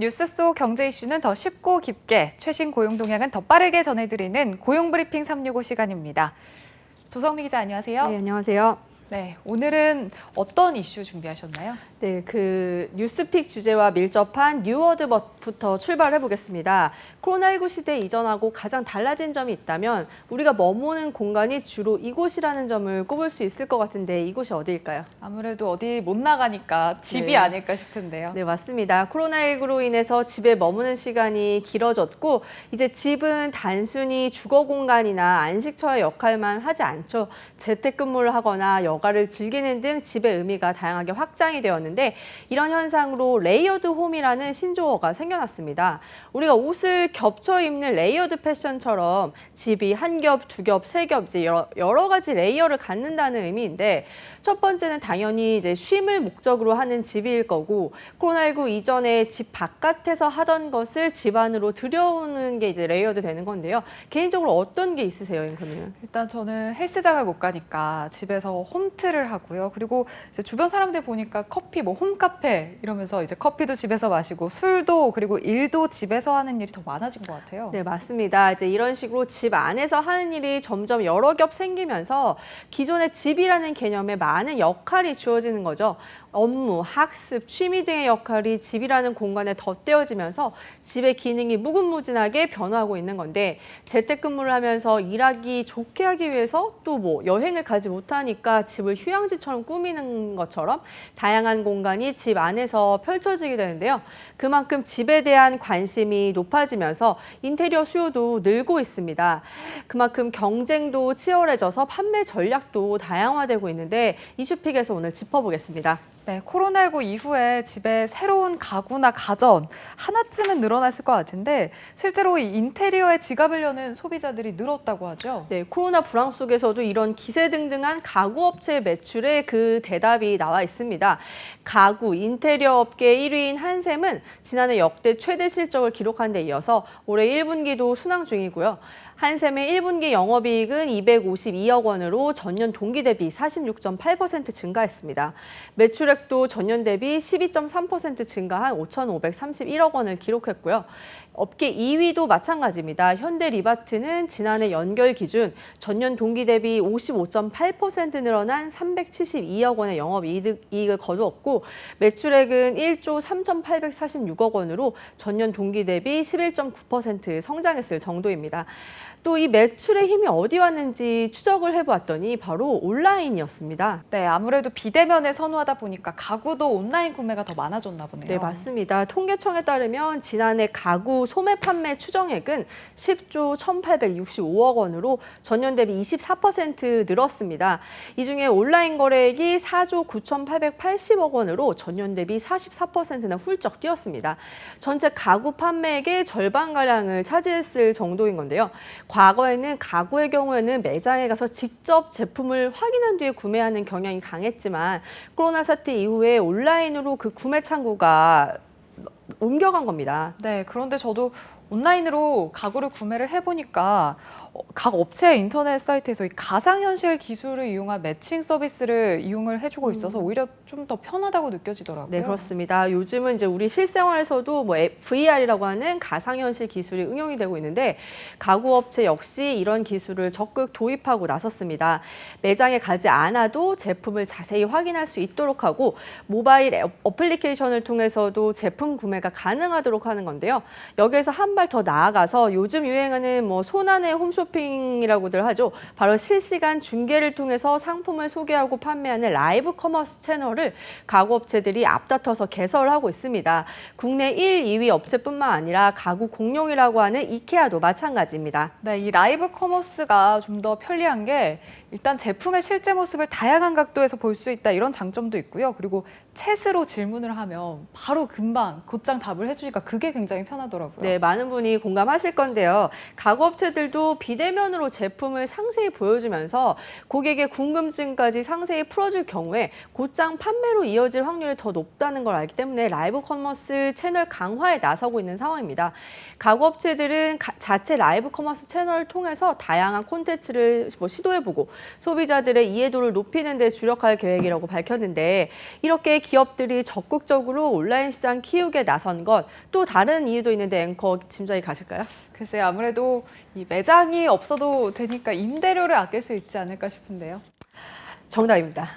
뉴스 속 경제 이슈는 더 쉽고 깊게, 최신 고용 동향은 더 빠르게 전해드리는 고용브리핑 365 시간입니다. 조성미 기자 안녕하세요. 네, 안녕하세요. 네, 오늘은 어떤 이슈 준비하셨나요? 네, 뉴스픽 주제와 밀접한 뉴워드부터 출발해 보겠습니다. 코로나19 시대 이전하고 가장 달라진 점이 있다면 우리가 머무는 공간이 주로 이곳이라는 점을 꼽을 수 있을 것 같은데 이곳이 어디일까요? 아무래도 어디 못 나가니까 집이 네. 아닐까 싶은데요. 네, 맞습니다. 코로나19로 인해서 집에 머무는 시간이 길어졌고 이제 집은 단순히 주거 공간이나 안식처의 역할만 하지 않죠. 재택근무를 하거나 여가를 즐기는 등 집의 의미가 다양하게 확장이 되었는데 이런 현상으로 레이어드 홈이라는 신조어가 생겨났습니다. 우리가 옷을 겹쳐 입는 레이어드 패션처럼 집이 한 겹, 두 겹, 세 겹 이제 여러 가지 레이어를 갖는다는 의미인데 첫 번째는 당연히 이제 쉼을 목적으로 하는 집일 거고 코로나19 이전에 집 바깥에서 하던 것을 집 안으로 들여오는 게 이제 레이어드 되는 건데요. 개인적으로 어떤 게 있으세요, 앵커님? 일단 저는 헬스장을 못 가니까 집에서 홈트를 하고요. 그리고 이제 주변 사람들 보니까 커피, 뭐 홈카페 이러면서 이제 커피도 집에서 마시고 술도 그리고 일도 집에서 하는 일이 더 많아진 것 같아요. 네, 맞습니다. 이제 이런 식으로 집 안에서 하는 일이 점점 여러 겹 생기면서 기존의 집이라는 개념에 많은 역할이 주어지는 거죠. 업무, 학습, 취미 등의 역할이 집이라는 공간에 덧대어지면서 집의 기능이 무궁무진하게 변화하고 있는 건데 재택근무를 하면서 일하기 좋게 하기 위해서 또 뭐 여행을 가지 못하니까 집을 휴양지처럼 꾸미는 것처럼 다양한 공간이 집 안에서 펼쳐지게 되는데요. 그만큼 집에 대한 관심이 높아지면서 인테리어 수요도 늘고 있습니다. 그만큼 경쟁도 치열해져서 판매 전략도 다양화되고 있는데 이슈픽에서 오늘 짚어보겠습니다. 네, 코로나19 이후에 집에 새로운 가구나 가전 하나쯤은 늘어났을 것 같은데 실제로 이 인테리어에 지갑을 여는 소비자들이 늘었다고 하죠. 네, 코로나 불황 속에서도 이런 기세등등한 가구 업체의 매출에 그 대답이 나와 있습니다. 가구, 인테리어 업계 1위인 한샘은 지난해 역대 최대 실적을 기록한 데 이어서 올해 1분기도 순항 중이고요. 한샘의 1분기 영업이익은 252억 원으로 전년 동기 대비 46.8% 증가했습니다. 매출액도 전년 대비 12.3% 증가한 5,531억 원을 기록했고요. 업계 2위도 마찬가지입니다. 현대리바트는 지난해 연결 기준 전년 동기 대비 55.8% 늘어난 372억 원의 영업이익을 거두었고 매출액은 1조 3,846억 원으로 전년 동기 대비 11.9% 성장했을 정도입니다. 또 이 매출의 힘이 어디 왔는지 추적을 해보았더니 바로 온라인이었습니다. 네, 아무래도 비대면을 선호하다 보니까 가구도 온라인 구매가 더 많아졌나 보네요. 네, 맞습니다. 통계청에 따르면 지난해 가구 소매 판매 추정액은 10조 1,865억 원으로 전년 대비 24% 늘었습니다. 이 중에 온라인 거래액이 4조 9,880억 원으로 전년 대비 44%나 훌쩍 뛰었습니다. 전체 가구 판매액의 절반가량을 차지했을 정도인 건데요. 과거에는 가구의 경우에는 매장에 가서 직접 제품을 확인한 뒤에 구매하는 경향이 강했지만 코로나 사태 이후에 온라인으로 그 구매 창구가 옮겨간 겁니다. 네, 그런데 저도 온라인으로 가구를 구매를 해보니까 각 업체 인터넷 사이트에서 이 가상현실 기술을 이용한 매칭 서비스를 이용을 해주고 있어서 오히려 좀 더 편하다고 느껴지더라고요. 네, 그렇습니다. 요즘은 이제 우리 실생활에서도 뭐 VR이라고 하는 가상현실 기술이 응용이 되고 있는데 가구 업체 역시 이런 기술을 적극 도입하고 나섰습니다. 매장에 가지 않아도 제품을 자세히 확인할 수 있도록 하고 모바일 어플리케이션을 통해서도 제품 구매가 가능하도록 하는 건데요. 여기에서 한 발 더 나아가서 요즘 유행하는 뭐 손안의 홈쇼핑이라고들 하죠. 바로 실시간 중계를 통해서 상품을 소개하고 판매하는 라이브 커머스 채널을 가구 업체들이 앞다퉈서 개설하고 있습니다. 국내 1, 2위 업체뿐만 아니라 가구 공룡이라고 하는 이케아도 마찬가지입니다. 네, 이 라이브 커머스가 좀 더 편리한 게 일단 제품의 실제 모습을 다양한 각도에서 볼 수 있다 이런 장점도 있고요. 그리고 챗으로 질문을 하면 바로 금방 곧장 답을 해주니까 그게 굉장히 편하더라고요. 네, 많은 분이 공감하실 건데요. 가구 업체들도 비대면으로 제품을 상세히 보여주면서 고객의 궁금증까지 상세히 풀어줄 경우에 곧장 판매로 이어질 확률이 더 높다는 걸 알기 때문에 라이브 커머스 채널 강화에 나서고 있는 상황입니다. 가구 업체들은 자체 라이브 커머스 채널을 통해서 다양한 콘텐츠를 시도해보고 소비자들의 이해도를 높이는 데 주력할 계획이라고 밝혔는데 이렇게 기업들이 적극적으로 온라인 시장 키우게 나선 것, 또 다른 이유도 있는데 앵커 짐작이 가실까요? 글쎄 아무래도 이 매장이 없어도 되니까 임대료를 아낄 수 있지 않을까 싶은데요. 정답입니다.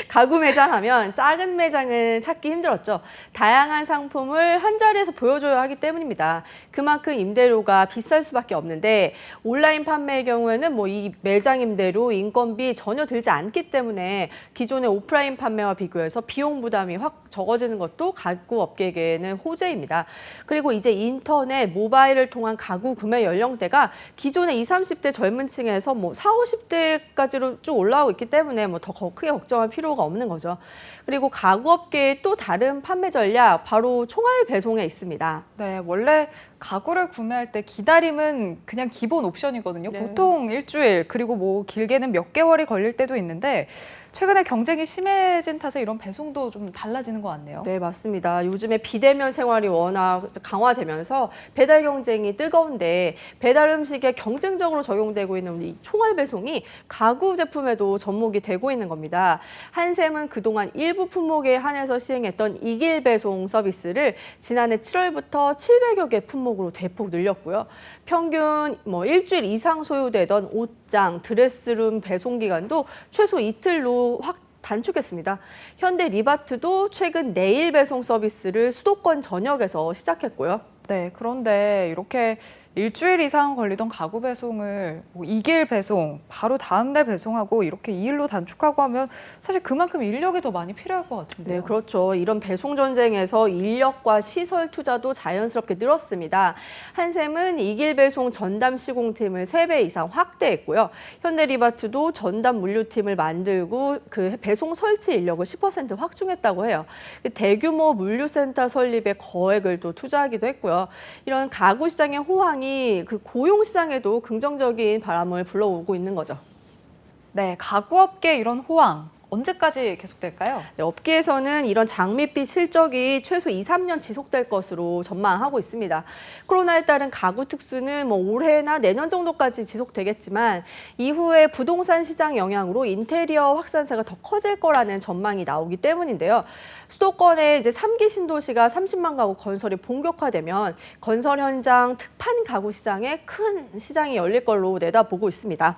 가구 매장 하면 작은 매장을 찾기 힘들었죠. 다양한 상품을 한 자리에서 보여줘야 하기 때문입니다. 그만큼 임대료가 비쌀 수밖에 없는데 온라인 판매의 경우에는 뭐 이 매장 임대료, 인건비 전혀 들지 않기 때문에 기존의 오프라인 판매와 비교해서 비용 부담이 확 적어지는 것도 가구 업계에게는 호재입니다. 그리고 이제 인터넷, 모바일을 통한 가구 구매 연령대가 기존의 20, 30대 젊은 층에서 뭐 40, 50대까지로 쭉 올라오고 있기 때문에 뭐 더 크게 걱정할 필요가 없는 거죠. 그리고 가구 업계의 또 다른 판매 전략, 바로 총알 배송에 있습니다. 네, 원래 가구를 구매할 때 기다림은 그냥 기본 옵션이거든요. 네. 보통 일주일, 그리고 뭐 길게는 몇 개월이 걸릴 때도 있는데 최근에 경쟁이 심해진 탓에 이런 배송도 좀 달라지는 것 같네요. 네, 맞습니다. 요즘에 비대면 생활이 워낙 강화되면서 배달 경쟁이 뜨거운데 배달 음식에 경쟁적으로 적용되고 있는 이 총알 배송이 가구 제품에도 접목이 되고 있는 겁니다. 한샘은 그동안 일부 품목에 한해서 시행했던 이길 배송 서비스를 지난해 7월부터 700여 개 품목으로 대폭 늘렸고요. 평균 뭐 일주일 이상 소요되던 옷장, 드레스룸 배송 기간도 최소 이틀로 확 단축했습니다. 현대 리바트도 최근 내일 배송 서비스를 수도권 전역에서 시작했고요. 네, 그런데 이렇게 일주일 이상 걸리던 가구 배송을 뭐 2일 배송, 바로 다음 날 배송하고 이렇게 2일로 단축하고 하면 사실 그만큼 인력이 더 많이 필요할 것 같은데요. 네, 그렇죠. 이런 배송 전쟁에서 인력과 시설 투자도 자연스럽게 늘었습니다. 한샘은 이길 배송 전담 시공팀을 3배 이상 확대했고요. 현대리바트도 전담 물류팀을 만들고 그 배송 설치 인력을 10% 확충했다고 해요. 대규모 물류센터 설립에 거액을 또 투자하기도 했고요. 이런 가구 시장의 호황이 그 고용 시장에도 긍정적인 바람을 불러오고 있는 거죠. 네, 가구업계 이런 호황 언제까지 계속될까요? 네, 업계에서는 이런 장밋빛 실적이 최소 2, 3년 지속될 것으로 전망하고 있습니다. 코로나에 따른 가구 특수는 뭐 올해나 내년 정도까지 지속되겠지만 이후에 부동산 시장 영향으로 인테리어 확산세가 더 커질 거라는 전망이 나오기 때문인데요. 수도권의 이제 3기 신도시가 30만 가구 건설이 본격화되면 건설 현장 특판 가구 시장에 큰 시장이 열릴 걸로 내다보고 있습니다.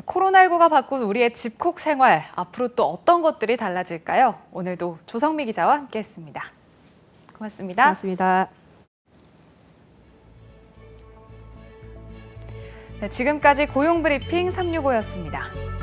코로나19가 바꾼 우리의 집콕 생활, 앞으로 또 어떤 것들이 달라질까요? 오늘도 조성미 기자와 함께했습니다. 고맙습니다. 고맙습니다. 네, 지금까지 고용브리핑 365였습니다.